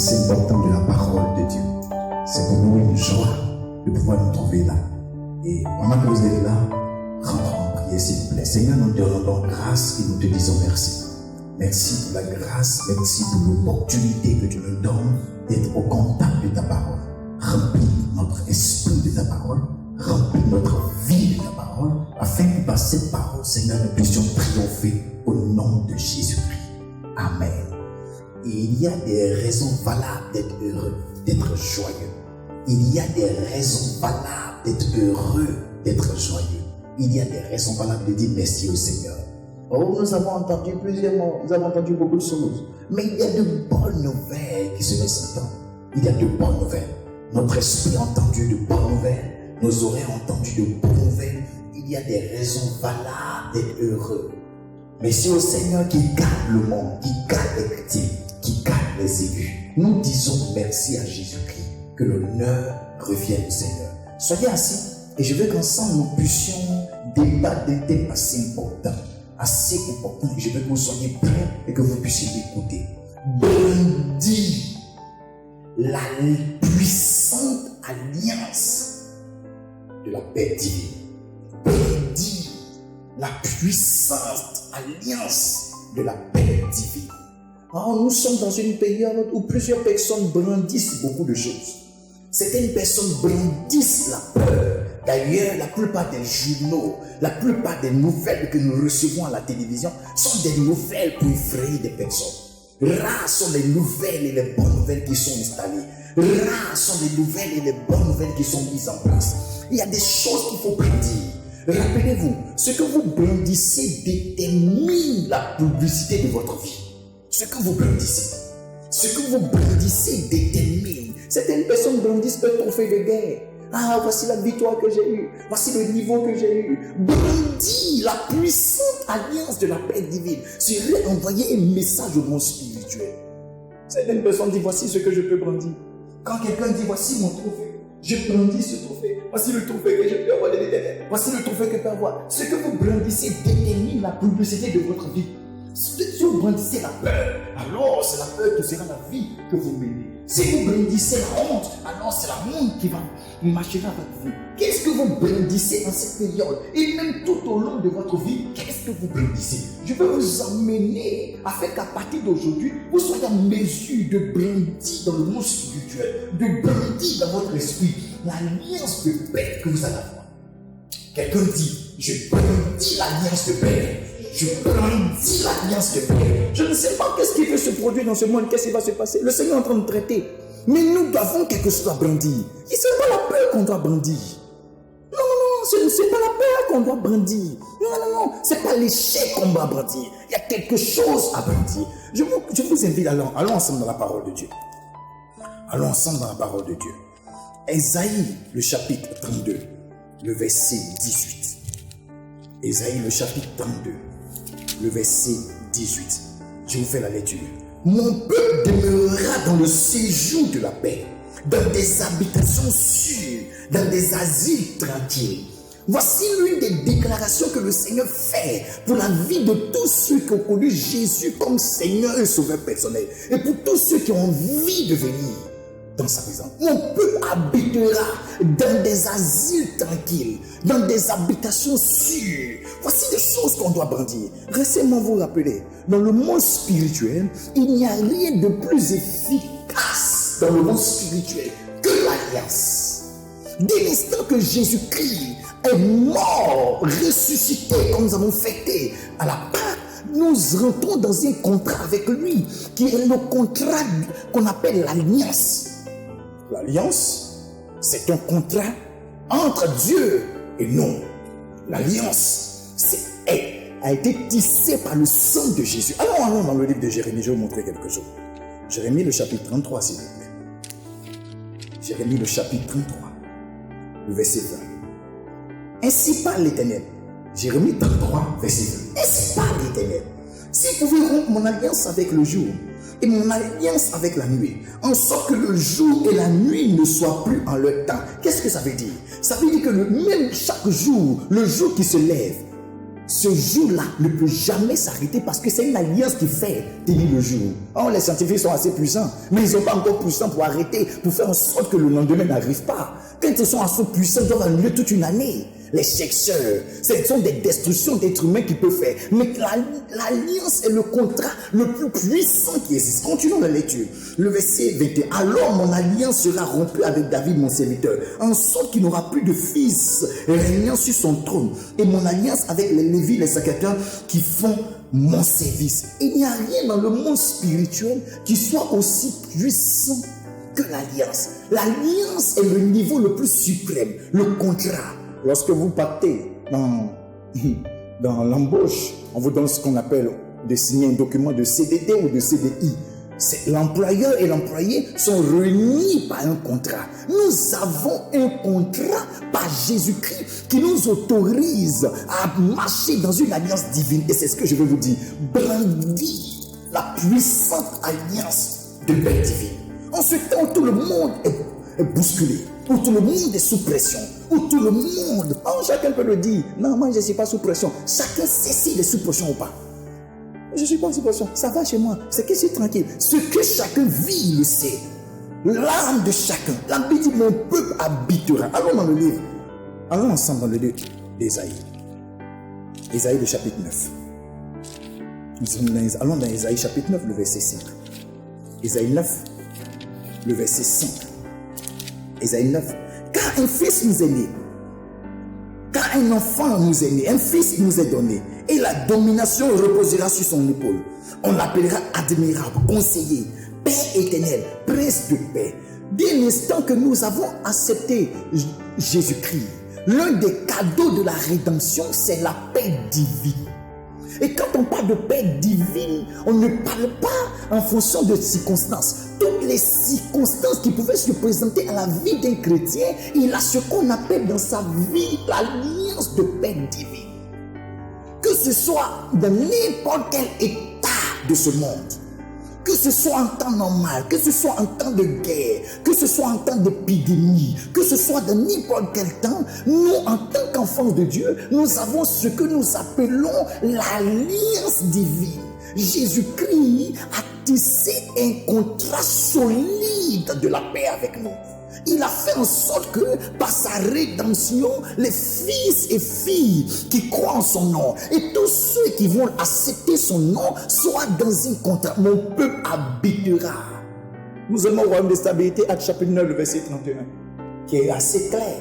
assez important de la parole de Dieu. C'est pour nous une joie de pouvoir nous trouver là. Et pendant que vous êtes là, rentrons en prière s'il vous plaît. Seigneur, nous te rendons grâce et nous te disons merci. Merci pour la grâce, merci pour l'opportunité que tu nous donnes d'être au contact de ta parole. Remplis notre esprit de ta parole, remplis notre vie de ta parole, afin que par cette parole, Seigneur, nous puissions triompher au nom de Jésus-Christ. Amen. Et il y a des raisons valables d'être heureux, d'être joyeux. Il y a des raisons valables d'être heureux, d'être joyeux. Il y a des raisons valables de dire merci au Seigneur. Oh, nous avons entendu plusieurs mots, nous avons entendu beaucoup de choses. Mais il y a de bonnes nouvelles qui se laissent entendre. Il y a de bonnes nouvelles. Notre esprit a entendu de bonnes nouvelles. Nos oreilles ont entendu de bonnes nouvelles. Il y a des raisons valables d'être heureux. Merci au Seigneur qui garde le monde, qui garde les chrétiens, qui garde les élus. Nous disons merci à Jésus-Christ. Que l'honneur revienne au Seigneur. Soyez assis et je veux qu'ensemble nous puissions débattre d'un thème assez important. Et je veux que vous soyez prêts et que vous puissiez l'écouter. Brandis la puissante alliance de la paix divine. Brandis la puissante alliance de la paix divine. Oh, nous sommes dans une période où plusieurs personnes brandissent beaucoup de choses. Certaines personnes brandissent la peur. D'ailleurs, la plupart des journaux, la plupart des nouvelles que nous recevons à la télévision sont des nouvelles pour effrayer des personnes. Rares sont les nouvelles et les bonnes nouvelles qui sont installées. Rares sont les nouvelles et les bonnes nouvelles qui sont mises en place. Il y a des choses qu'il faut brandir. Rappelez-vous, ce que vous brandissez détermine la publicité de votre vie. Ce que vous brandissez. Ce que vous brandissez détermine. Certaines personnes brandissent un trophée de guerre. Ah, voici la victoire que j'ai eue. Voici le niveau que j'ai eu. Brandis la puissante alliance de la paix divine. Serait envoyer un message au monde spirituel. Certaines personnes disent, voici ce que je peux brandir. Quand quelqu'un dit, voici mon trophée, je brandis ce trophée. Voici le trophée que je peux avoir de l'Éternel. Voici le trophée que je peux avoir. Ce que vous brandissez détermine la publicité de votre vie. Si vous brandissez la peur, alors c'est la peur qui sera la vie que vous menez. Si vous brandissez la honte, alors c'est la honte qui va marcher avec vous. Qu'est-ce que vous brandissez en cette période? Et même tout au long de votre vie, qu'est-ce que vous brandissez? Je veux vous emmener afin qu'à partir d'aujourd'hui, vous soyez en mesure de brandir dans le monde spirituel, de brandir dans votre esprit l'alliance de paix que vous allez avoir. Quelqu'un dit, je brandis l'alliance de paix. Je brandis l'alliance de paix. Je ne sais pas qu'est-ce qui peut se produire dans ce monde, qu'est-ce qui va se passer. Le Seigneur est en train de traiter. Mais nous avons quelque chose à brandir. Et ce n'est pas la peur qu'on doit brandir. Non, ce n'est pas la peur qu'on doit brandir. Non, ce n'est pas l'échec qu'on doit brandir. Il y a quelque chose à brandir. Je vous invite, allons ensemble dans la parole de Dieu. Allons ensemble dans la parole de Dieu. Ésaïe, le chapitre 32, le verset 18. Ésaïe, le chapitre 32. Le verset 18. Je vous fais la lecture. Mon peuple demeurera dans le séjour de la paix, dans des habitations sûres, dans des asiles tranquilles. Voici l'une des déclarations que le Seigneur fait pour la vie de tous ceux qui ont connu Jésus comme Seigneur et Sauveur personnel, et pour tous ceux qui ont envie de venir dans sa présence. Mon peuple habitera dans des asiles tranquilles, dans des habitations sûres. Voici des choses qu'on doit brandir. Récemment, vous rappelez, dans le monde spirituel, il n'y a rien de plus efficace dans le monde spirituel que l'alliance. Dès l'instant que Jésus-Christ est mort, ressuscité, comme nous avons fêté à la Pâque, nous rentrons dans un contrat avec lui, qui est le contrat qu'on appelle l'alliance. L'alliance, c'est un contrat entre Dieu et nous. L'alliance, a été tissée par le sang de Jésus. Allons dans le livre de Jérémie, je vais vous montrer quelque chose. Jérémie, le chapitre 33, s'il vous plaît. Jérémie, le chapitre 33, le verset 20. Ainsi parle l'Éternel. Jérémie 33, verset 20. Ainsi parle l'Éternel. Si vous pouvez rompre mon alliance avec le jour, et mon alliance avec la nuit, en sorte que le jour et la nuit ne soient plus en leur temps. Qu'est-ce que ça veut dire? Ça veut dire que même chaque jour, le jour qui se lève, ce jour-là ne peut jamais s'arrêter parce que c'est une alliance qui fait tenir le jour. Oh, les scientifiques sont assez puissants, mais ils ne sont pas encore puissants pour arrêter, pour faire en sorte que le lendemain n'arrive pas. Quand ils sont assez puissants, ils doivent annuler toute une année. Les chercheurs, ce sont des destructions d'êtres humains qu'ils peuvent faire. Mais l'alliance est le contrat le plus puissant qui existe. Continuons la lecture. Le verset 21. Alors mon alliance sera rompue avec David, mon serviteur, en sorte qu'il n'aura plus de fils régnant sur son trône. Et mon alliance avec les Lévites, les sacrificateurs qui font mon service. Il n'y a rien dans le monde spirituel qui soit aussi puissant que l'alliance. L'alliance est le niveau le plus suprême, le contrat. Lorsque vous partez dans l'embauche, on vous donne ce qu'on appelle de signer un document de CDD ou de CDI. L'employeur et l'employé sont réunis par un contrat. Nous avons un contrat par Jésus-Christ qui nous autorise à marcher dans une alliance divine. Et c'est ce que je veux vous dire. Brandis la puissante alliance de paix divine. En ce temps où tout le monde est bousculé, où tout le monde est sous pression, où tout le monde, chacun peut le dire, non, moi je ne suis pas sous pression. Chacun sait s'il est sous pression ou pas. Je ne suis pas sous pression, ça va chez moi, c'est que je suis tranquille. Ce que chacun vit, il le sait. L'âme de chacun. La Bible dit, mon peuple habitera. Allons dans le livre, allons ensemble dans le livre d'Ésaïe. Ésaïe, le chapitre 9. Allons dans Ésaïe, chapitre 9, le verset 5. Ésaïe 9, le verset 5. Ésaïe 9. Car un fils nous est né, car un enfant nous est né, un fils nous est donné, et la domination reposera sur son épaule. On l'appellera admirable, conseiller, Père éternel, prince de paix. Dès l'instant que nous avons accepté Jésus-Christ, l'un des cadeaux de la rédemption, c'est la paix divine. Et quand on parle de paix divine, on ne parle pas en fonction de circonstances. Toutes les circonstances qui pouvaient se présenter à la vie d'un chrétien, il a ce qu'on appelle dans sa vie l'alliance de paix divine. Que ce soit dans n'importe quel état de ce monde, que ce soit en temps normal, que ce soit en temps de guerre, que ce soit en temps d'épidémie, que ce soit dans n'importe quel temps, nous, en tant qu'enfants de Dieu, nous avons ce que nous appelons l'alliance divine. Jésus-Christ a tissé un contrat solide de la paix avec nous. Il a fait en sorte que par sa rédemption, les fils et filles qui croient en son nom et tous ceux qui vont accepter son nom soient dans un contrat. Mon peuple habitera. Nous avons au royaume de stabilité, Actes chapitre 9, le verset 31, qui est assez clair.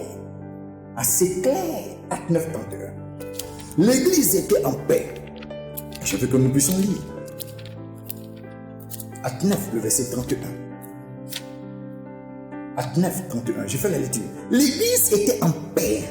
Assez clair, Actes 9, 31. L'église était en paix. Je veux que nous puissions lire. Actes 9, le verset 31. Acte 9, 31, je fais la lecture. L'église était en paix.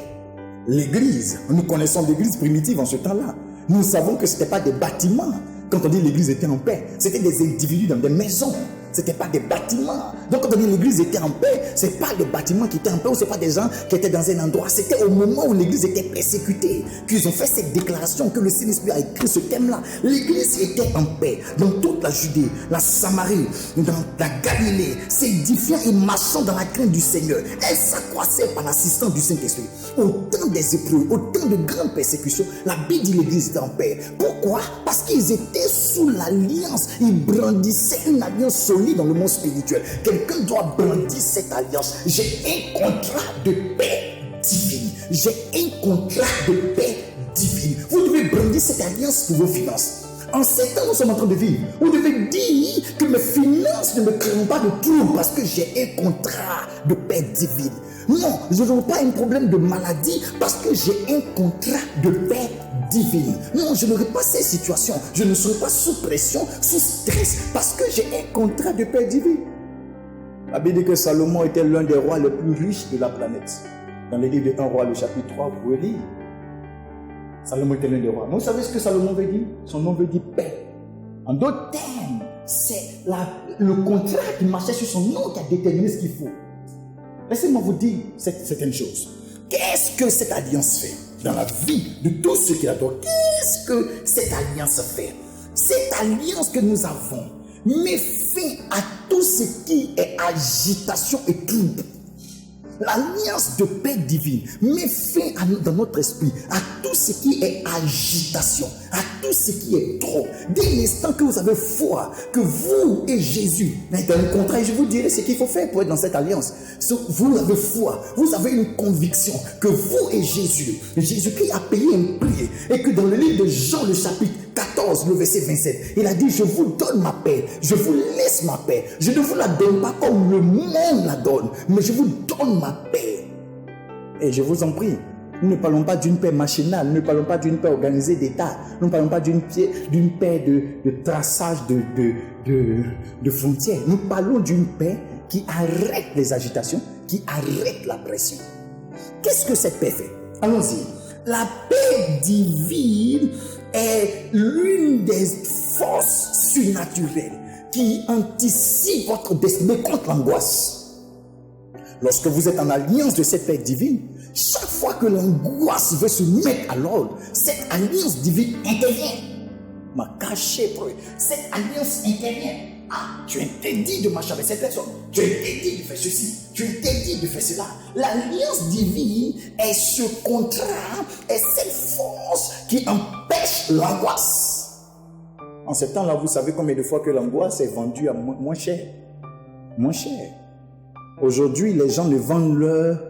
L'église, nous connaissons l'église primitive en ce temps-là. Nous savons que ce n'était pas des bâtiments. Quand on dit l'église était en paix, c'était des individus dans des maisons. Ce n'était pas des bâtiments. Donc quand on dit l'église était en paix, ce n'est pas des bâtiments qui étaient en paix ou ce n'est pas des gens qui étaient dans un endroit. C'était au moment où l'église était persécutée qu'ils ont fait cette déclaration, que le Saint-Esprit a écrit ce thème-là. L'église était en paix dans toute la Judée, la Samarie, dans la Galilée, s'édifiant et marchant dans la crainte du Seigneur. Elle s'accroissait par l'assistance du Saint-Esprit. Au temps des épreuves, au temps de grandes persécutions, la Bible dit l'église était en paix. Pourquoi? Parce qu'ils étaient sous l'alliance. Ils brandissaient une alliance solide dans le monde spirituel. Quelqu'un doit brandir cette alliance. J'ai un contrat de paix divine. J'ai un contrat de paix divine. Vous devez brandir cette alliance pour vos finances. En ces temps, nous sommes en train de vivre. Vous devez dire que mes finances ne me créeront pas de trouble parce que j'ai un contrat de paix divine. Non, je n'aurai pas un problème de maladie parce que j'ai un contrat de paix divine. Non, je n'aurai pas ces situations. Je ne serai pas sous pression, sous stress parce que j'ai un contrat de paix divine. La Bible dit que Salomon était l'un des rois les plus riches de la planète. Dans le livre de 1 roi, le chapitre 3, vous pouvez lire. Salomon était l'un des rois. Mais vous savez ce que Salomon veut dire? Son nom veut dire paix. En d'autres termes, c'est le contrat qui marchait sur son nom qui a déterminé ce qu'il faut. Laissez-moi vous dire certaines choses. Qu'est-ce que cette alliance fait dans la vie de tous ceux qui l'adorent? Qu'est-ce que cette alliance fait? Cette alliance que nous avons met fin à tout ce qui est agitation et trouble. L'alliance de paix divine met fin dans notre esprit à tout ce qui est agitation, à tout ce qui est trop. Dès l'instant que vous avez foi, que vous et Jésus, dans un contrat, je vous dirai ce qu'il faut faire pour être dans cette alliance. Vous avez foi, vous avez une conviction que vous et Jésus-Christ a payé un prix, et que dans le livre de Jean, le chapitre 14, le verset 27, il a dit: je vous donne ma paix, je vous laisse ma paix, je ne vous la donne pas comme le monde la donne, mais je vous donne ma paix. Et je vous en prie, nous ne parlons pas d'une paix machinale, nous ne parlons pas d'une paix organisée d'État, nous ne parlons pas d'une paix de traçage de frontières. Nous parlons d'une paix qui arrête les agitations, qui arrête la pression. Qu'est-ce que cette paix fait? Allons-y. La paix divine est l'une des forces surnaturelles qui anticipe votre destinée contre l'angoisse. Lorsque vous êtes en alliance de cette paix divine, chaque fois que l'angoisse veut se mettre à l'ordre, cette alliance divine intervient. M'a caché pour eux. Cette alliance intervient. Ah, tu interdis de marcher avec cette personne. Tu interdis de faire ceci. Tu interdis de faire cela. L'alliance divine est ce contrat, est cette force qui empêche l'angoisse. En ce temps-là, vous savez combien de fois que l'angoisse est vendue à moins cher. Moins cher. Aujourd'hui, les gens ne vendent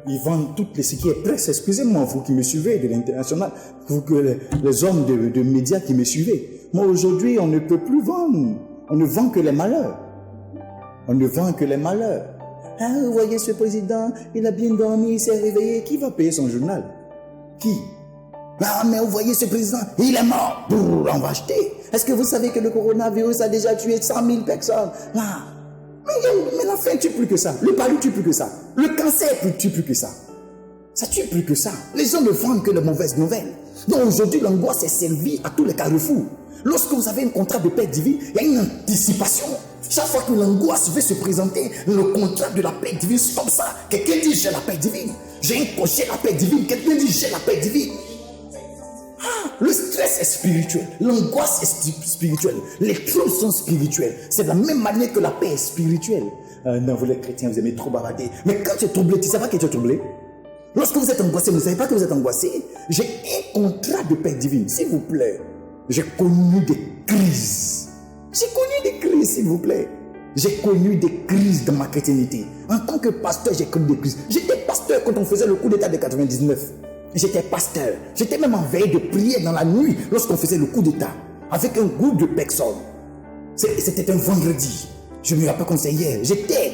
ils vendent tout ce qui est presse. Excusez-moi, vous qui me suivez de l'international, vous que les hommes de médias qui me suivez. Moi, aujourd'hui, on ne peut plus vendre. On ne vend que les malheurs. On ne vend que les malheurs. Ah, vous voyez ce président, il a bien dormi, il s'est réveillé. Qui va payer son journal? Qui? Ah, mais vous voyez ce président, il est mort. On va acheter. Est-ce que vous savez que le coronavirus a déjà tué 100 000 personnes? Ah. Mais la faim tue plus que ça. Le palu tue plus que ça. Le cancer tue plus que ça. Ça tue plus que ça. Les gens ne vendent que les mauvaises nouvelles. Donc aujourd'hui, l'angoisse est servie à tous les carrefours. Lorsque vous avez un contrat de paix divine, il y a une anticipation. Chaque fois que l'angoisse veut se présenter, le contrat de la paix divine stoppe ça. Quelqu'un dit: j'ai la paix divine. J'ai la paix divine. Quelqu'un dit: j'ai la paix divine. Le stress est spirituel, l'angoisse est spirituelle, les troubles sont spirituels. C'est de la même manière que la paix est spirituelle. Non, vous les chrétiens, vous aimez trop bavader. Mais quand tu es troublé, tu ne sais pas que tu es troublé. Lorsque vous êtes angoissé, vous ne savez pas que vous êtes angoissé. J'ai un contrat de paix divine, s'il vous plaît. J'ai connu des crises. S'il vous plaît. J'ai connu des crises dans ma chrétiennité. En tant que pasteur, j'ai connu des crises. J'étais pasteur quand on faisait le coup d'état de 99. J'étais pasteur. J'étais même en veille de prière dans la nuit lorsqu'on faisait le coup d'état avec un groupe de personnes. C'était un vendredi. Je me rappelle comme c'est hier. J'étais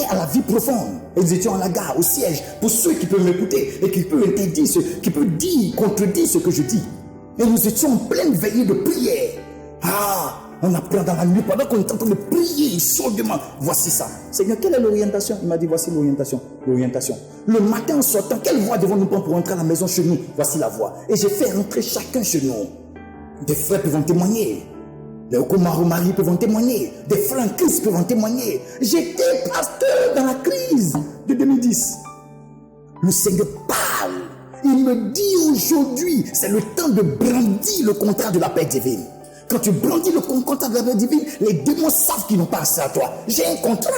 à la vie profonde. Et nous étions à la gare, au siège, pour ceux qui peuvent m'écouter et qui peuvent interdire, qui peuvent contredire ce que je dis. Et nous étions en pleine veillée de prière. Ah, on apprend dans la nuit pendant qu'on est en train de prier chaudement. Voici ça. Seigneur, quelle est l'orientation? Il m'a dit: voici l'orientation. Le matin en sortant, quelle voie devons-nous prendre pour rentrer à la maison chez nous? Voici la voie. Et j'ai fait rentrer chacun chez nous. Des frères peuvent en témoigner. Les Okomaromari peuvent en témoigner. Des frères en Christ peuvent en témoigner. J'étais pasteur dans la crise de 2010. Le Seigneur parle. Il me dit aujourd'hui, c'est le temps de brandir le contrat de la paix divine. Quand tu brandis le contrat de la paix divine, les démons savent qu'ils n'ont pas assez à toi. J'ai un contrat.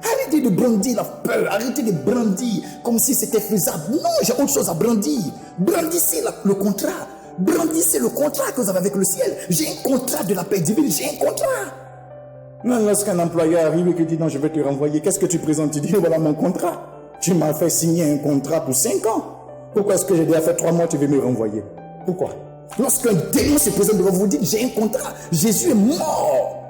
Arrêtez de brandir la peur. Arrêtez de brandir comme si c'était faisable. Non, j'ai autre chose à brandir. Brandissez le contrat. Brandissez le contrat que vous avez avec le ciel. J'ai un contrat de la paix divine. J'ai un contrat. Non, lorsqu'un employeur arrive et qui dit: non, je vais te renvoyer, qu'est-ce que tu présentes? Tu dis: voilà mon contrat. Tu m'as fait signer un contrat pour 5 ans. Pourquoi est-ce que j'ai déjà fait 3 mois, tu veux me renvoyer? Pourquoi? Lorsqu'un démon se présente devant vous, vous dites: j'ai un contrat. Jésus est mort.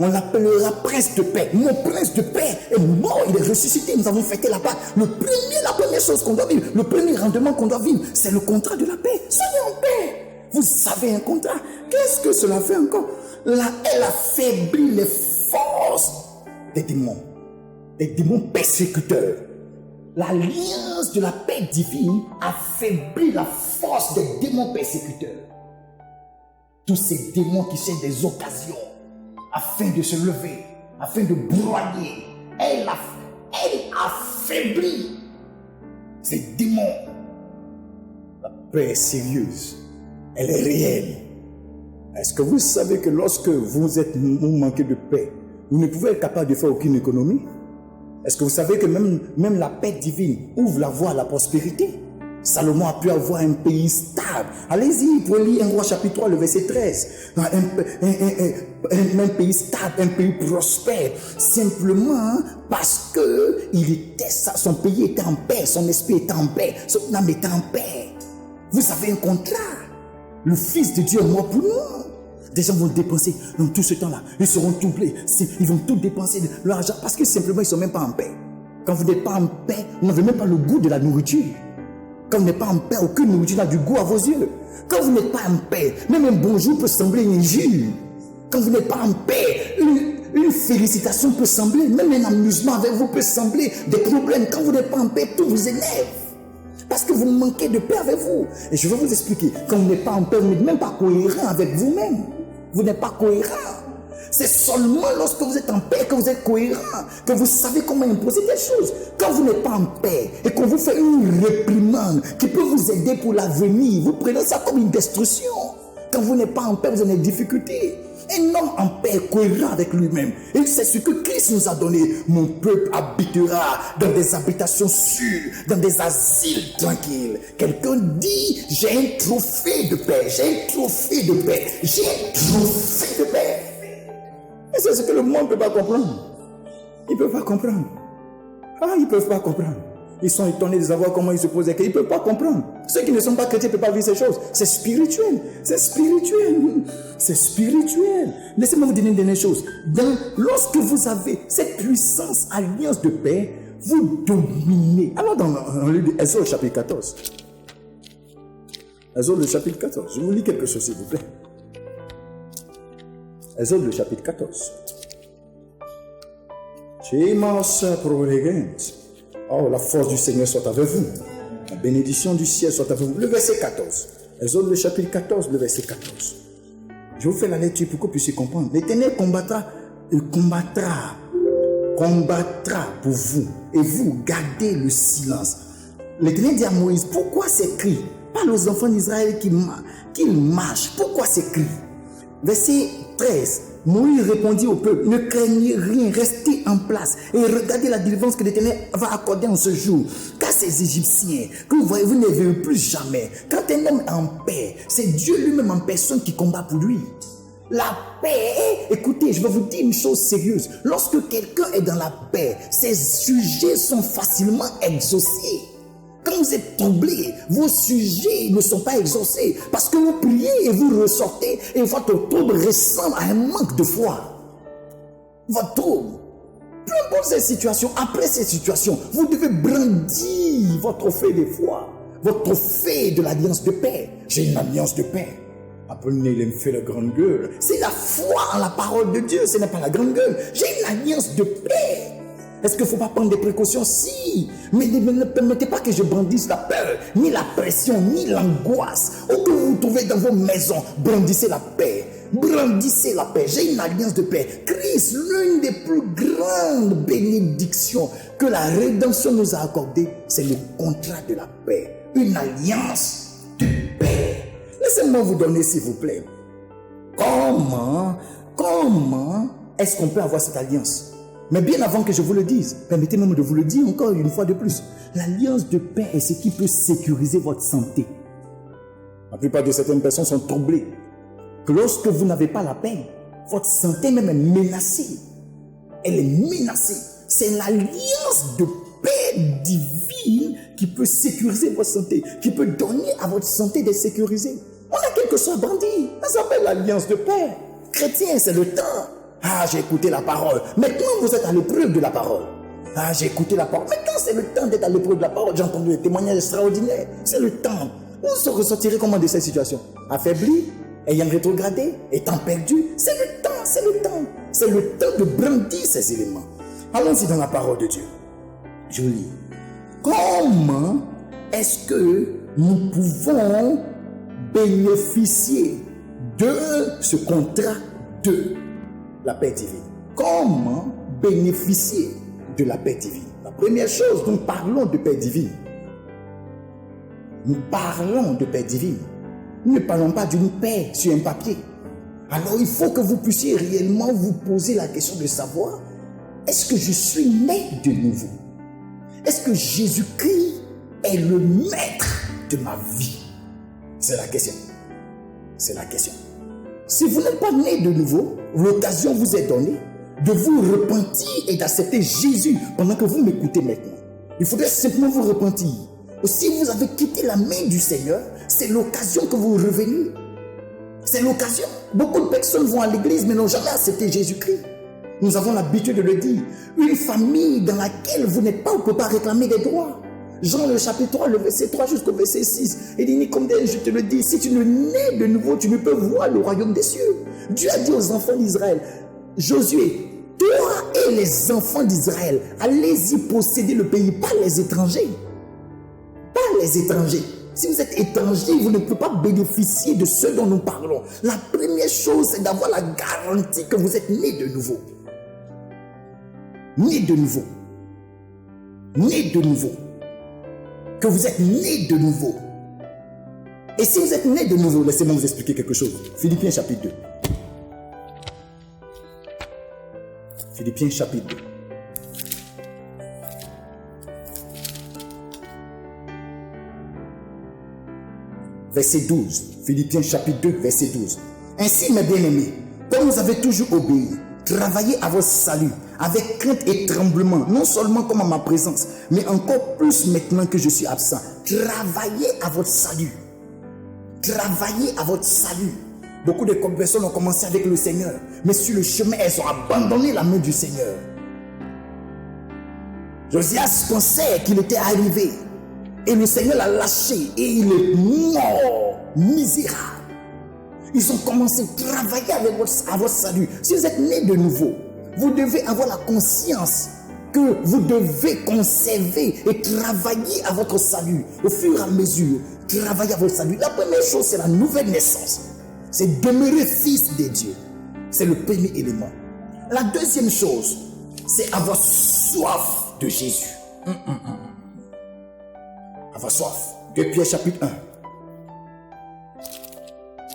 On l'appellera prince de paix. Mon prince de paix est mort. Il est ressuscité. Nous avons fêté la Pâque. La première chose qu'on doit vivre, le premier rendement qu'on doit vivre, c'est le contrat de la paix. Soyez en paix. Vous avez un contrat. Qu'est-ce que cela fait encore? Là, elle affaiblit les forces des démons persécuteurs. L'alliance de la paix divine affaiblit la force des démons persécuteurs. Tous ces démons qui cherchent des occasions afin de se lever, afin de broyer, elle affaiblit ces démons. La paix est sérieuse, elle est réelle. Est-ce que vous savez que lorsque vous manquez de paix, vous ne pouvez être capable de faire aucune économie? Est-ce que vous savez que même la paix divine ouvre la voie à la prospérité? Salomon a pu avoir un pays stable. Allez-y, vous pouvez lire 1 Roi chapitre 3, le verset 13. Un pays stable, un pays prospère. Simplement parce que son pays était en paix, son esprit était en paix, son âme était en paix. Vous avez un contrat. Le Fils de Dieu est mort pour nous. Des gens vont dépenser dans tout ce temps-là. Ils seront troublés. Ils vont tout dépenser de leur argent parce que simplement ils ne sont même pas en paix. Quand vous n'êtes pas en paix, vous n'avez même pas le goût de la nourriture. Quand vous n'êtes pas en paix, aucune nourriture n'a du goût à vos yeux. Quand vous n'êtes pas en paix, même un bonjour peut sembler une injure. Quand vous n'êtes pas en paix, une félicitation peut sembler, même un amusement avec vous peut sembler des problèmes. Quand vous n'êtes pas en paix, tout vous énerve. Parce que vous manquez de paix avec vous. Et je vais vous expliquer. Quand vous n'êtes pas en paix, vous n'êtes même pas cohérent avec vous-même. Vous n'êtes pas cohérent. C'est seulement lorsque vous êtes en paix que vous êtes cohérent, que vous savez comment imposer des choses. Quand vous n'êtes pas en paix et qu'on vous fait une réprimande qui peut vous aider pour l'avenir, vous prenez ça comme une destruction. Quand vous n'êtes pas en paix, vous avez des difficultés. Un homme en paix est cohérent avec lui-même. Et c'est ce que Christ nous a donné. Mon peuple habitera dans des habitations sûres, dans des asiles tranquilles. Quelqu'un dit, j'ai un trophée de paix, j'ai un trophée de paix, j'ai un trophée de paix. Et c'est ce que le monde ne peut pas comprendre. Ils ne peuvent pas comprendre. Ils ne peuvent pas comprendre. Ils sont étonnés de savoir comment ils se posent des questions. Ils ne peuvent pas comprendre. Ceux qui ne sont pas chrétiens ne peuvent pas vivre ces choses. C'est spirituel. C'est spirituel. C'est spirituel. Laissez-moi vous dire une dernière chose. Lorsque vous avez cette puissance, alliance de paix, vous dominez. Alors dans Exode chapitre 14. Exode chapitre 14. Je vous lis quelque chose s'il vous plaît. Exode le chapitre 14. Oh, la force du Seigneur soit avec vous. La bénédiction du ciel soit avec vous. Le verset 14. Exode le chapitre 14, le verset 14. Je vous fais la lecture pour que vous puissiez comprendre. L'Éternel combattra pour vous. Et vous, gardez le silence. L'Éternel dit à Moïse, pourquoi ces cris? Parle aux enfants d'Israël qu'ils marchent. Pourquoi ces cris? Verset 13. Moïse répondit au peuple, ne craignez rien, restez en place et regardez la délivrance que l'Éternel va accorder en ce jour. Car ces Égyptiens que vous voyez, vous ne les verrez plus jamais. Quand un homme est en paix, c'est Dieu lui-même en personne qui combat pour lui. La paix, écoutez, je vais vous dire une chose sérieuse. Lorsque quelqu'un est dans la paix, ses sujets sont facilement exaucés. Quand vous êtes troublé, vos sujets ne sont pas exaucés parce que vous priez et vous ressortez et votre trouble ressemble à un manque de foi. Votre trouble. Peu importe ces situations, après ces situations, vous devez brandir votre trophée de foi, votre trophée de l'alliance de paix. J'ai une alliance de paix. Appelez il me fait la grande gueule. C'est la foi en la parole de Dieu, ce n'est pas la grande gueule. J'ai une alliance de paix. Est-ce qu'il ne faut pas prendre des précautions? Si, mais ne permettez pas que je brandisse la peur, ni la pression, ni l'angoisse. Où que vous vous trouvez dans vos maisons, brandissez la paix. Brandissez la paix. J'ai une alliance de paix. Christ, l'une des plus grandes bénédictions que la rédemption nous a accordées, c'est le contrat de la paix. Une alliance de paix. Laissez-moi vous donner, s'il vous plaît. Comment est-ce qu'on peut avoir cette alliance? Mais bien avant que je vous le dise, permettez-moi de vous le dire encore une fois de plus. L'alliance de paix est ce qui peut sécuriser votre santé. La plupart de certaines personnes sont troublées. Que lorsque vous n'avez pas la paix, votre santé même est menacée. Elle est menacée. C'est l'alliance de paix divine qui peut sécuriser votre santé, qui peut donner à votre santé d'être sécurisée. On a quelque chose à brandir. Ça s'appelle l'alliance de paix. Chrétien, c'est le temps. J'ai écouté la parole. Maintenant, vous êtes à l'épreuve de la parole. J'ai écouté la parole. Maintenant, c'est le temps d'être à l'épreuve de la parole. J'ai entendu des témoignages extraordinaires. C'est le temps. Vous se ressortirez comment de cette situation? Affaibli, ayant rétrogradé, étant perdu. C'est le temps, c'est le temps. C'est le temps de brandir ces éléments. Allons-y dans la parole de Dieu. Je vous lis. Comment est-ce que nous pouvons bénéficier de ce contrat de la paix divine? Comment bénéficier de la paix divine? La première chose, nous parlons de paix divine. Nous parlons de paix divine. Nous ne parlons pas d'une paix sur un papier. Alors il faut que vous puissiez réellement vous poser la question de savoir, est-ce que je suis né de nouveau? Est-ce que Jésus-Christ est le maître de ma vie? C'est la question. C'est la question. Si vous n'êtes pas né de nouveau, l'occasion vous est donnée de vous repentir et d'accepter Jésus pendant que vous m'écoutez maintenant. Il faudrait simplement vous repentir. Si vous avez quitté la main du Seigneur, c'est l'occasion que vous revenez. C'est l'occasion. Beaucoup de personnes vont à l'église mais n'ont jamais accepté Jésus-Christ. Nous avons l'habitude de le dire. Une famille dans laquelle vous n'êtes pas, on ne peut pas réclamer des droits. Jean le chapitre 3, le verset 3 jusqu'au verset 6. Il dit, Nicodème, je te le dis, si tu ne nais de nouveau, tu ne peux voir le royaume des cieux. Dieu a dit aux enfants d'Israël, Josué, toi et les enfants d'Israël, allez-y posséder le pays, pas les étrangers. Pas les étrangers. Si vous êtes étranger, vous ne pouvez pas bénéficier de ce dont nous parlons. La première chose, c'est d'avoir la garantie que vous êtes né de nouveau. Né de nouveau. Né de nouveau. Que vous êtes né de nouveau. Et si vous êtes né de nouveau, laissez-moi vous expliquer quelque chose. Philippiens chapitre 2. Philippiens chapitre 2. Verset 12. Philippiens chapitre 2, verset 12. Ainsi, mes bien-aimés, comme vous avez toujours obéi, travaillez à votre salut avec crainte et tremblement, non seulement comme à ma présence, mais encore plus maintenant que je suis absent. Travaillez à votre salut. Travaillez à votre salut. Beaucoup de personnes ont commencé avec le Seigneur, mais sur le chemin, elles ont abandonné la main du Seigneur. Josias pensait qu'il était arrivé, et le Seigneur l'a lâché, et il est mort, misérable. Ils ont commencé à travailler avec votre salut. Si vous êtes né de nouveau, vous devez avoir la conscience que vous devez conserver et travailler à votre salut. Au fur et à mesure, travailler à votre salut. La première chose, c'est la nouvelle naissance. C'est demeurer fils de Dieu. C'est le premier élément. La deuxième chose, c'est avoir soif de Jésus. Avoir soif. 2 Pierre chapitre 1.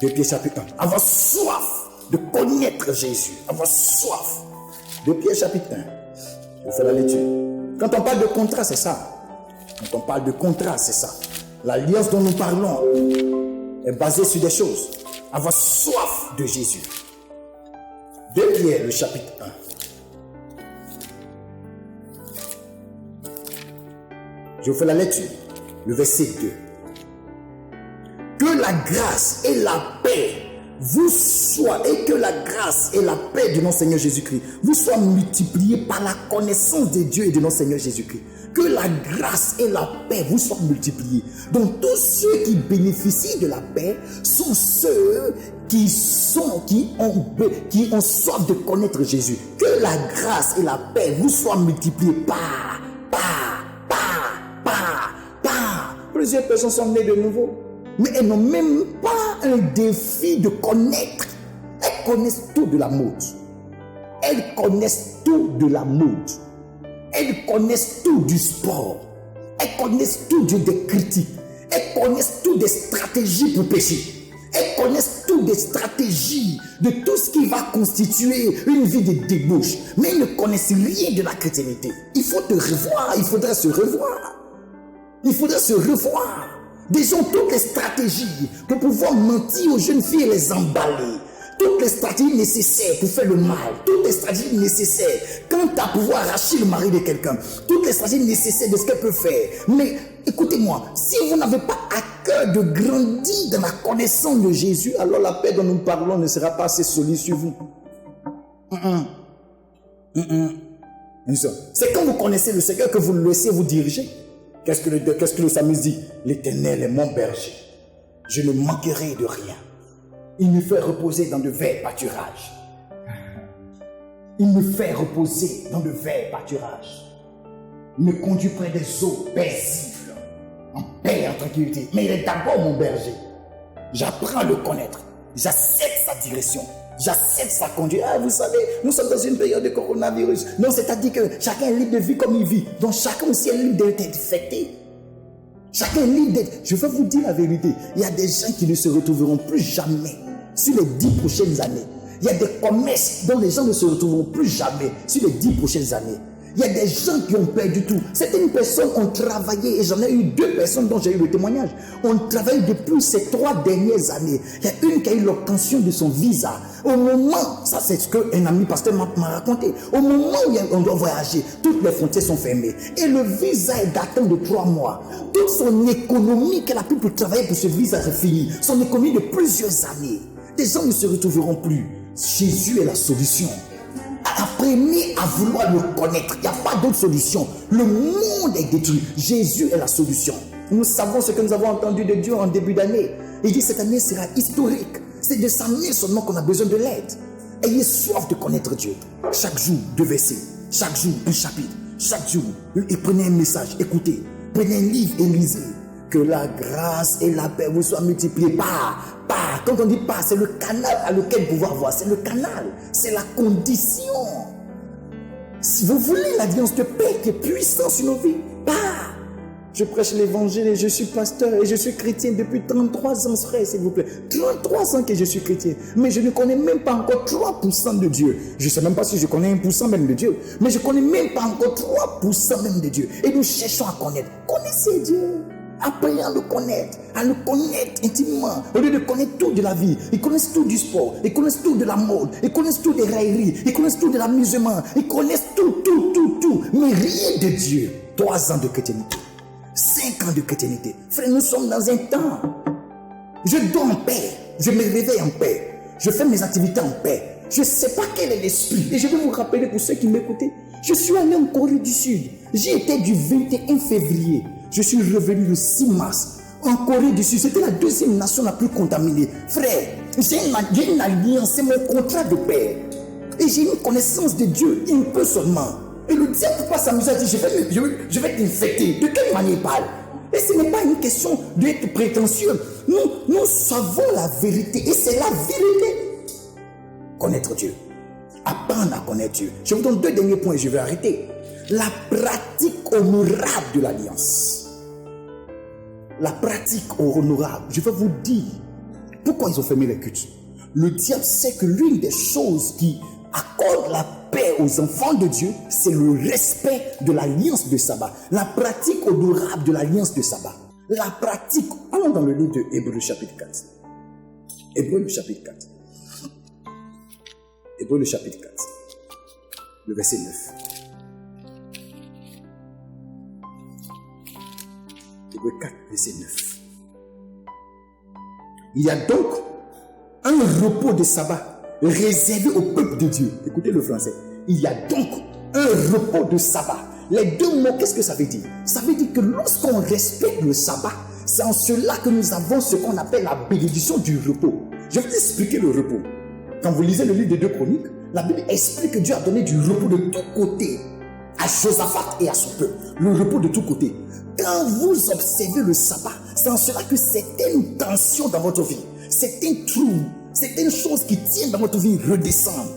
2 Pierre chapitre 1. Avoir soif de connaître Jésus. Avoir soif. 2 Pierre chapitre 1. Je fais la lecture. Quand on parle de contrat, c'est ça. Quand on parle de contrat, c'est ça. L'alliance dont nous parlons est basée sur des choses. Avoir soif de Jésus. 2 Pierre, le chapitre 1. Je vous fais la lecture. Le verset 2. Que la grâce et la paix vous soient, et que la grâce et la paix de notre Seigneur Jésus-Christ vous soient multipliées par la connaissance de Dieu et de notre Seigneur Jésus-Christ. Que la grâce et la paix vous soient multipliées. Donc tous ceux qui bénéficient de la paix sont ceux qui ont soif de connaître Jésus. Que la grâce et la paix vous soient multipliées par. Plusieurs personnes sont nées de nouveau, mais elles n'ont même pas un défi de connaître. Elles connaissent tout de la mode. Elles connaissent tout de la mode. Elles connaissent tout du sport. Elles connaissent tout des critiques. Elles connaissent tout des stratégies pour pécher. Elles connaissent tout des stratégies de tout ce qui va constituer une vie de débauche. Mais elles ne connaissent rien de la chrétienté. Il faut te revoir, il faudra se revoir. Il faudrait se revoir. Déjà, toutes les stratégies pour pouvoir mentir aux jeunes filles et les emballer. Toutes les stratégies nécessaires pour faire le mal. Toutes les stratégies nécessaires quant à pouvoir arracher le mari de quelqu'un. Toutes les stratégies nécessaires de ce qu'elle peut faire. Mais écoutez-moi, si vous n'avez pas à cœur de grandir dans la connaissance de Jésus, alors la paix dont nous parlons ne sera pas assez solide sur vous. C'est quand vous connaissez le Seigneur que vous le laissez vous diriger. Qu'est-ce que le psalmiste dit? L'Éternel est mon berger. Je ne manquerai de rien. Il me fait reposer dans de verts pâturages. Il me fait reposer dans de verts pâturages. Il me conduit près des eaux paisibles, en paix et en tranquillité. Mais il est d'abord mon berger. J'apprends à le connaître. J'accepte sa direction. J'accepte sa conduite. Vous savez, nous sommes dans une période de coronavirus. Non, c'est-à-dire que chacun est libre de vivre comme il vit. Donc chacun aussi est libre d'être infecté. Chacun est libre d'être... Je vais vous dire la vérité. Il y a des gens qui ne se retrouveront plus jamais sur les 10 prochaines années. Il y a des commerces dont les gens ne se retrouveront plus jamais sur les 10 prochaines années. Il y a des gens qui ont perdu tout. Certaines personnes ont travaillé, et j'en ai eu 2 personnes dont j'ai eu le témoignage, ont travaillé depuis ces 3 dernières années. Il y a une qui a eu l'obtention de son visa. Au moment, ça c'est ce qu'un ami pasteur m'a raconté, au moment où on doit voyager, toutes les frontières sont fermées. Et le visa est datant de 3 mois. Toute son économie qu'elle a pu pour travailler pour ce visa est finie. Son économie de plusieurs années. Les gens ne se retrouveront plus. Jésus est la solution. Apprenez à vouloir le connaître. Il n'y a pas d'autre solution. Le monde est détruit. Jésus est la solution. Nous savons ce que nous avons entendu de Dieu en début d'année. Il dit cette année sera historique. C'est de sa main seulement qu'on a besoin de l'aide. Ayez soif de connaître Dieu. Chaque jour, 2 versets. Chaque jour, un chapitre. Chaque jour, et prenez un message. Écoutez. Prenez un livre et lisez. Que la grâce et la paix vous soient multipliées par. Quand on dit pas, c'est le canal à lequel pouvoir voir. C'est le canal. C'est la condition. Si vous voulez l'alliance de paix qui est puissante sur nos vies, je prêche l'évangile et je suis pasteur et je suis chrétien depuis 33 ans, frère, s'il vous plaît. 33 ans que je suis chrétien. Mais je ne connais même pas encore 3% de Dieu. Je ne sais même pas si je connais 1% même de Dieu. Mais je ne connais même pas encore 3% même de Dieu. Et nous cherchons à connaître. Connaissez Dieu. Apprenez à le connaître intimement. Au lieu de connaître tout de la vie, ils connaissent tout du sport, ils connaissent tout de la mode, ils connaissent tout des railleries, ils connaissent tout de l'amusement, ils connaissent tout. Mais rien de Dieu. 3 ans de chrétienté, 5 ans de chrétienté. Frère, nous sommes dans un temps. Je dors en paix, je me réveille en paix, je fais mes activités en paix. Je ne sais pas quel est l'esprit. Et je vais vous rappeler pour ceux qui m'écoutaient. Je suis allé en Corée du Sud. J'y étais du 21 février. Je suis revenu le 6 mars en Corée du Sud. C'était la 2e nation la plus contaminée. Frère, j'ai une alliance, c'est mon contrat de paix. Et j'ai une connaissance de Dieu, un peu seulement. Et le diable peut pas s'amuser à dire, je vais t'infecter. De quelle manière il parle? Et ce n'est pas une question d'être prétentieux. Nous savons la vérité. Et c'est la vérité. Connaître Dieu. Apprendre à connaître Dieu. Je vous donne 2 derniers points et je vais arrêter. La pratique honorable de l'alliance. La pratique honorable. Je vais vous dire pourquoi ils ont fermé les cultes. Le diable sait que l'une des choses qui accorde la paix aux enfants de Dieu, c'est le respect de l'alliance de sabbat. La pratique honorable de l'alliance de sabbat. La pratique. Allons dans le livre de Hébreux chapitre 4. Hébreux le chapitre 4. Hébreux le chapitre 4. Le verset 9. Hébreux 4, verset 9. Il y a donc un repos de sabbat réservé au peuple de Dieu. Écoutez le français. Il y a donc un repos de sabbat. Les 2 mots, qu'est-ce que ça veut dire? Ça veut dire que lorsqu'on respecte le sabbat, c'est en cela que nous avons ce qu'on appelle la bénédiction du repos. Je vais vous expliquer le repos. Quand vous lisez le livre des 2 Chroniques, la Bible explique que Dieu a donné du repos de tous côtés à Josaphat et à son peuple. Le repos de tous côtés. Quand vous observez le sabbat, c'est en cela que certaines tensions dans votre vie, certains troubles, certaines choses qui tiennent dans votre vie redescendent.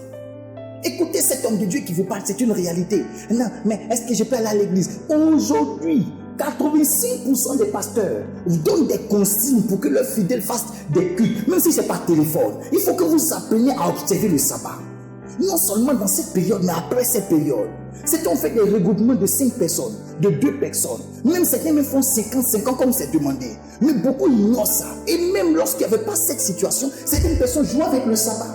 Écoutez cet homme de Dieu qui vous parle, c'est une réalité. Non, mais est-ce que je peux aller à l'église? Aujourd'hui, 85% des pasteurs vous donnent des consignes pour que leurs fidèles fassent des cultes, même si ce n'est pas téléphone. Il faut que vous appreniez à observer le sabbat. Non seulement dans cette période, mais après cette période. Certains ont fait des regroupements de 5 personnes, de 2 personnes. Même certains me font 50 comme c'est demandé. Mais beaucoup ignorent ça. Et même lorsqu'il n'y avait pas cette situation, certaines personnes jouaient avec le sabbat.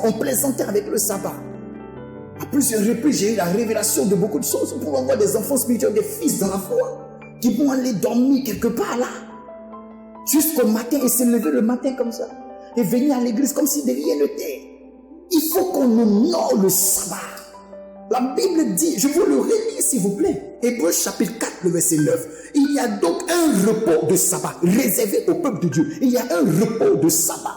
On plaisantait avec le sabbat. À plusieurs reprises, j'ai eu la révélation de beaucoup de choses. Pour avoir des enfants spirituels, des fils dans la foi, qui vont aller dormir quelque part là, jusqu'au matin et se lever le matin comme ça, et venir à l'église comme si de rien n'était. Il faut qu'on honore le sabbat. La Bible dit, je vous le relis s'il vous plaît, Hébreux chapitre 4, le verset 9. Il y a donc un repos de sabbat réservé au peuple de Dieu. Il y a un repos de sabbat.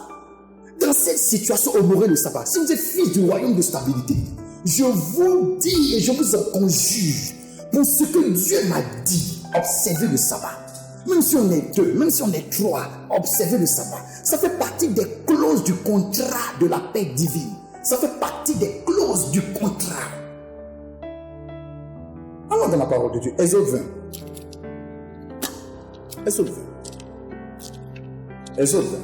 Dans cette situation, honorez le sabbat. Si vous êtes fils du royaume de stabilité, je vous dis et je vous en conjure, pour ce que Dieu m'a dit, observez le sabbat. Même si on est 2, même si on est 3, observez le sabbat. Ça fait partie des clauses du contrat de la paix divine. Ça fait partie des clauses du contrat. Allons dans la parole de Dieu. Exode 20. Exode 20. Exode 20.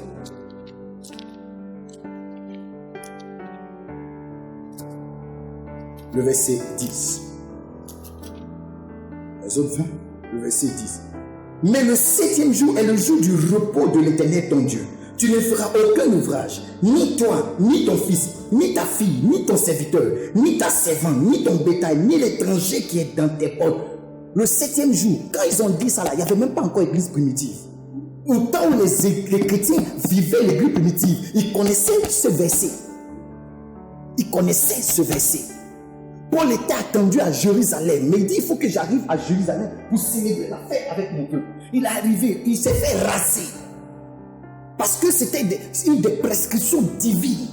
le verset 10. Exode 20, le verset 10. Mais le 7e jour est le jour du repos de l'Éternel ton Dieu. Tu ne feras aucun ouvrage, ni toi, ni ton fils, ni ta fille, ni ton serviteur, ni ta servante, ni ton bétail, ni l'étranger qui est dans tes portes. Le 7e jour, quand ils ont dit ça là, il n'y avait même pas encore l'église primitive. Au temps où les chrétiens vivaient l'église primitive, ils connaissaient ce verset. Ils connaissaient ce verset. Paul était attendu à Jérusalem, mais il dit il faut que j'arrive à Jérusalem pour célébrer la fête avec mon peuple. Il est arrivé, il s'est fait raser. Parce que c'était une des prescriptions divines.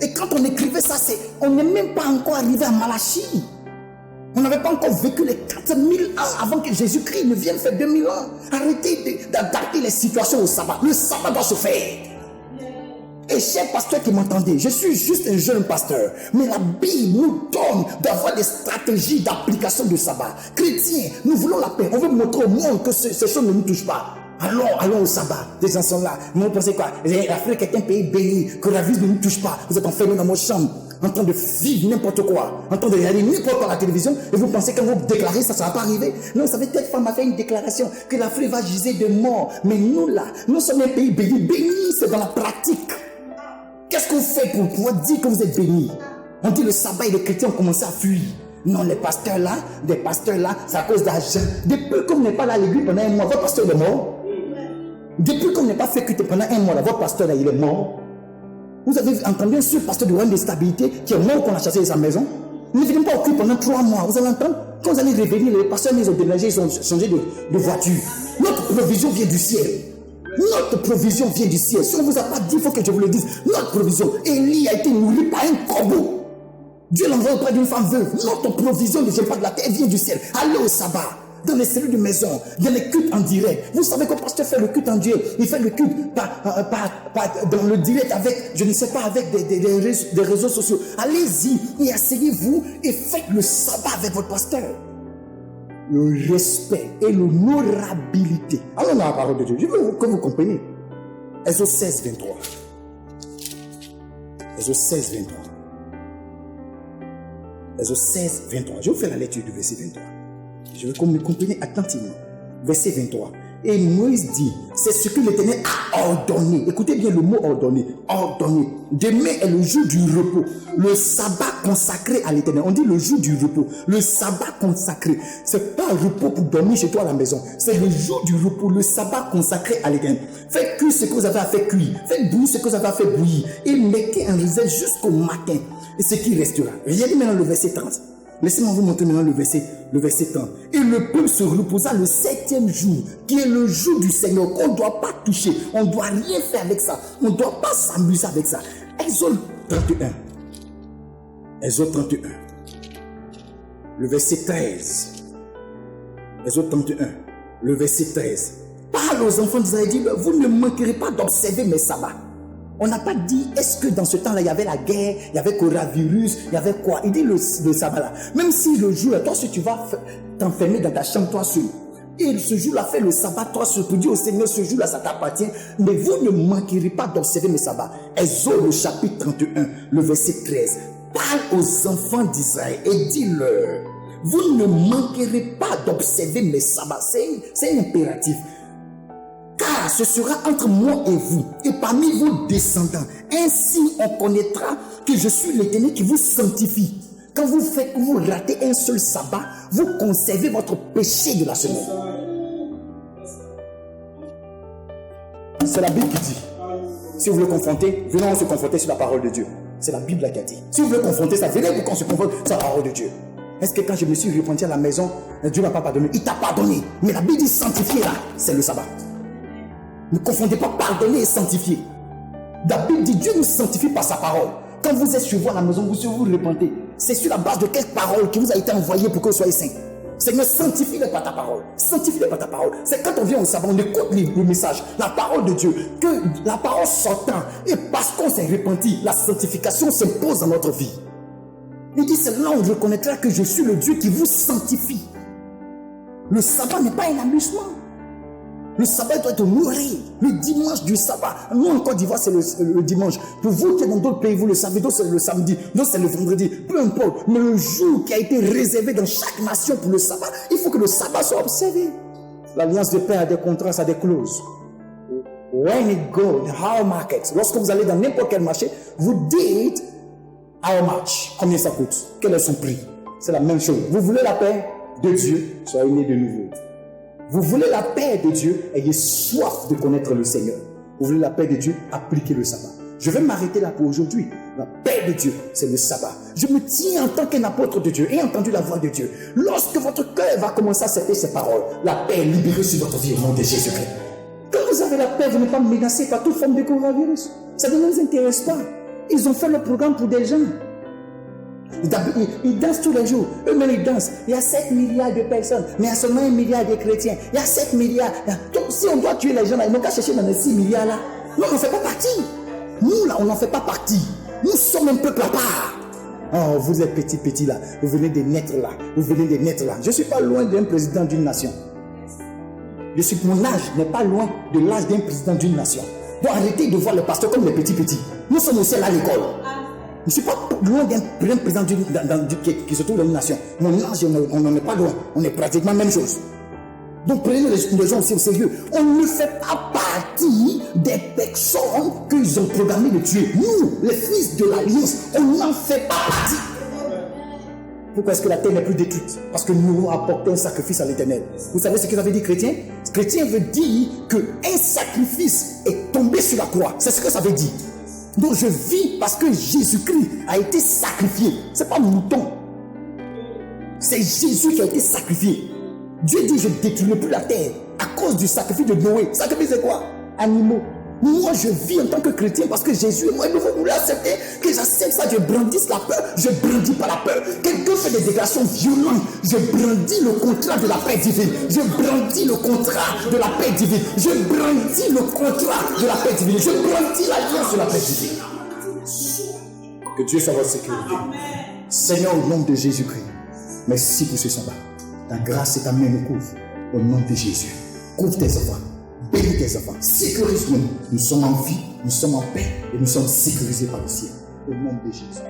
Et quand on écrivait ça, on n'est même pas encore arrivé à Malachie. On n'avait pas encore vécu les 4000 ans avant que Jésus-Christ ne vienne faire 2000 ans. Arrêtez d'adapter les situations au sabbat. Le sabbat doit se faire. Et cher pasteur qui m'entendez, je suis juste un jeune pasteur, mais la Bible nous donne d'avoir des stratégies d'application du sabbat. Chrétiens, nous voulons la paix. On veut montrer au monde que ces choses ne nous touchent pas. Allons au sabbat. Les gens sont là. Vous pensez quoi? L'Afrique est un pays béni, que la vie ne nous touche pas. Vous êtes enfermés dans vos chambres, en train de vivre n'importe quoi, en train de regarder n'importe quoi à la télévision, et vous pensez que quand vous déclarez ça, ça ne va pas arriver. Non, vous savez, telle femme a fait une déclaration que l'Afrique va giser de mort. Mais nous là, nous sommes un pays béni. Béni, c'est dans la pratique. Qu'est-ce qu'on fait pour pouvoir dire que vous êtes béni? On dit le sabbat et les chrétiens ont commencé à fuir. Non, les pasteurs là, c'est à cause d'argent. Depuis qu'on n'est pas là à l'église pendant un mois, votre pasteur est mort. Depuis qu'on n'est pas fait culte pendant un mois, là, votre pasteur là, il est mort. Vous avez entendu un seul pasteur de royaume de stabilité qui est mort qu'on a chassé de sa maison? Ne venez pas au culte pendant 3 mois. Vous allez entendre, quand vous allez revenir, les pasteurs ils ont déménagé, ils ont changé de voiture. Notre provision vient du ciel. Notre provision vient du ciel. Si on ne vous a pas dit, il faut que je vous le dise. Notre provision. Élie a été nourri par un corbeau. Dieu l'envoie auprès d'une femme veuve. Notre provision ne vient pas de la terre, elle vient du ciel. Allez au sabbat, dans les cellules de maison, dans les cultes en direct. Vous savez que le pasteur fait le culte en direct. Il fait le culte dans le direct avec, je ne sais pas, avec des réseaux sociaux. Allez-y et asseyez-vous et faites le sabbat avec votre pasteur. Le respect et l'honorabilité. Allons dans la parole de Dieu. Je veux que vous compreniez. Exode 16, 23. Exode 16, 23. Exode 16, 23. Je vous fais la lecture du verset 23. Je veux que vous me compreniez attentivement. Verset 23. Et Moïse dit, c'est ce que l'Éternel a ordonné. Écoutez bien le mot ordonné. Ordonné. Demain est le jour du repos. Le sabbat consacré à l'Éternel. On dit le jour du repos. Le sabbat consacré. C'est pas un repos pour dormir chez toi à la maison. C'est le jour du repos. Le sabbat consacré à l'Éternel. Faites cuire ce que vous avez à faire cuire. Faites bouillir ce que vous avez à faire bouillir. Et mettez en réserve jusqu'au matin. Et ce qui restera. Regardez maintenant le verset 30. Laissez-moi vous montrer maintenant le verset 30. Et le peuple se reposa le 7e jour, qui est le jour du Seigneur, qu'on ne doit pas toucher. On ne doit rien faire avec ça. On ne doit pas s'amuser avec ça. Exode 31. Exode 31. Le verset 13. Exode 31. Le verset 13. Parle aux enfants d'Israël, dit, vous ne manquerez pas d'observer mes sabbats. On n'a pas dit, est-ce que dans ce temps-là, il y avait la guerre, il y avait coronavirus, il y avait quoi? Il dit le sabbat là. Même si le jour, toi, si tu vas t'enfermer dans ta chambre, toi seul, et ce jour-là, fait le sabbat, toi seul, pour dire au Seigneur, ce jour-là, ça t'appartient, mais vous ne manquerez pas d'observer mes sabbats. Exode, le chapitre 31, le verset 13. Parle aux enfants d'Israël et dis-leur, vous ne manquerez pas d'observer mes sabbats. C'est un impératif. Car ce sera entre moi et vous, et parmi vos descendants. Ainsi, on connaîtra que je suis l'Éternel qui vous sanctifie. Quand vous ratez un seul sabbat, vous conservez votre péché de la semaine. C'est la Bible qui dit. Si vous voulez confronter, venons se confronter sur la parole de Dieu. C'est la Bible qui a dit. Si vous voulez confronter ça, venez pour qu'on se confronte sur la parole de Dieu. Est-ce que quand je me suis repenti à la maison, Dieu ne m'a pas pardonné? Il t'a pardonné. Mais la Bible dit sanctifier là, c'est le sabbat. Ne confondez pas pardonner et sanctifier. La Bible dit Dieu nous sanctifie par sa parole. Quand vous êtes chez vous à la maison, vous repentez. C'est sur la base de quelle parole qui vous a été envoyée pour que vous soyez saints. Seigneur, sanctifie-le par ta parole. Sanctifie-le par ta parole. C'est quand on vient au sabbat, on écoute le message, la parole de Dieu. Que la parole sortant, et parce qu'on s'est repenti, la sanctification s'impose dans notre vie. Il dit, c'est là où on reconnaîtra que je suis le Dieu qui vous sanctifie. Le sabbat n'est pas un amusement. Le sabbat doit être honoré. Le dimanche du sabbat. Nous, en Côte d'Ivoire, c'est le dimanche. Pour vous qui êtes dans d'autres pays, vous le savez, d'autres c'est le samedi, d'autres c'est le vendredi. Peu importe. Mais le jour qui a été réservé dans chaque nation pour le sabbat, il faut que le sabbat soit observé. L'Alliance de paix a des contrats, ça a des clauses. When it goes, how market. Lorsque vous allez dans n'importe quel marché, vous dites how much. Combien ça coûte? Quel est son prix? C'est la même chose. Vous voulez la paix de Dieu, soyez nés de nouveau. Vous voulez la paix de Dieu, ayez soif de connaître le Seigneur. Vous voulez la paix de Dieu, appliquez le sabbat. Je vais m'arrêter là pour aujourd'hui. La paix de Dieu, c'est le sabbat. Je me tiens en tant qu'un apôtre de Dieu et entendu la voix de Dieu. Lorsque votre cœur va commencer à accepter ces paroles, la paix est libérée sur votre vie au nom de Jésus-Christ. Quand vous avez la paix, vous n'êtes pas menacé par toute forme de coronavirus. Ça ne nous intéresse pas. Ils ont fait le programme pour des gens. Ils dansent tous les jours. Eux-mêmes, ils dansent. Il y a 7 milliards de personnes, mais il y a seulement 1 milliard de chrétiens. Il y a 7 milliards. Donc, si on doit tuer les gens, là, ils n'ont qu'à chercher dans les 6 milliards là. Nous, on n'en fait pas partie. Nous, là, on n'en fait pas partie. Nous sommes un peuple à part. Oh, vous êtes petits là. Vous venez de naître là. Vous venez de naître là. Je ne suis pas loin d'un président d'une nation. Mon âge n'est pas loin de l'âge d'un président d'une nation. Donc, arrêtez de voir les pasteurs comme les petits. Nous sommes aussi là à l'école. Je ne suis pas loin d'un président qui se trouve dans une nation. Mon âge, on n'en est pas loin. On est pratiquement la même chose. Donc prenez les gens aussi au sérieux. On ne fait pas partie des personnes qu'ils ont programmé de tuer. Nous, les fils de l'Alliance, on n'en fait pas partie. Pourquoi est-ce que la terre n'est plus détruite? Parce que nous avons apporté un sacrifice à l'Éternel. Vous savez ce que ça veut dire chrétien? Chrétien veut dire qu'un sacrifice est tombé sur la croix. C'est ce que ça veut dire. Donc je vis parce que Jésus-Christ a été sacrifié. Ce n'est pas mouton. C'est Jésus qui a été sacrifié. Dieu dit, je ne détruirai plus la terre à cause du sacrifice de Noé. Sacrifice c'est quoi? Animaux. Moi je vis en tant que chrétien parce que Jésus est moi. Il faut accepter que j'accepte ça. Je brandisse la peur. Je brandis pas la peur. Quelqu'un fait des déclarations violentes. Je brandis le contrat de la paix divine. Je brandis le contrat de la paix divine. Je brandis le contrat de la paix divine. Je brandis l'alliance de la paix divine. Que Dieu soit votre sécurité. Seigneur, au nom de Jésus-Christ, merci pour ce sabbat. Ta grâce et ta main nous couvrent. Au nom de Jésus, couvre tes enfants. Bénis tes enfants. Sécurise-nous. Nous sommes en vie, nous sommes en paix et nous sommes sécurisés par le ciel. Au nom de Jésus.